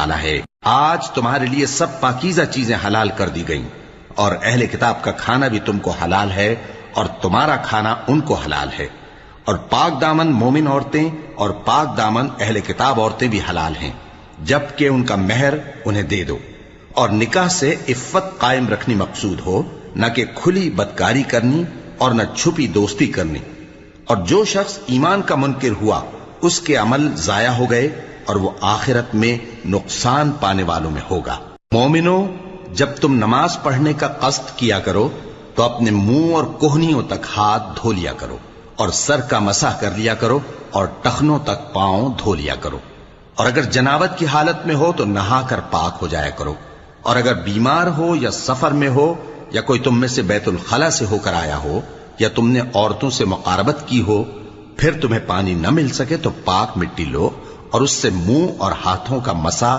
تعالیٰ ہے۔ آج تمہارے لیے سب پاکیزہ چیزیں حلال کر دی گئیں، اور اہل کتاب کا کھانا بھی تم کو حلال ہے اور تمہارا کھانا ان کو حلال ہے، اور پاک دامن مومن عورتیں اور پاک دامن اہل کتاب عورتیں بھی حلال ہیں، جبکہ ان کا مہر انہیں دے دو، اور نکاح سے عفت قائم رکھنی مقصود ہو، نہ کہ کھلی بدکاری کرنی اور نہ چھپی دوستی کرنی۔ اور جو شخص ایمان کا منکر ہوا اس کے عمل ضائع ہو گئے اور وہ آخرت میں نقصان پانے والوں میں ہوگا۔ مومنو، جب تم نماز پڑھنے کا قصد کیا کرو تو اپنے منہ اور کوہنیوں تک ہاتھ دھو لیا کرو، اور سر کا مسح کر لیا کرو، اور ٹخنوں تک پاؤں دھو لیا کرو، اور اگر جنابت کی حالت میں ہو تو نہا کر پاک ہو جایا کرو، اور اگر بیمار ہو یا سفر میں ہو یا کوئی تم میں سے بیت الخلا سے ہو کر آیا ہو یا تم نے عورتوں سے مقاربت کی ہو، پھر تمہیں پانی نہ مل سکے تو پاک مٹی لو اور اس سے منہ اور ہاتھوں کا مسح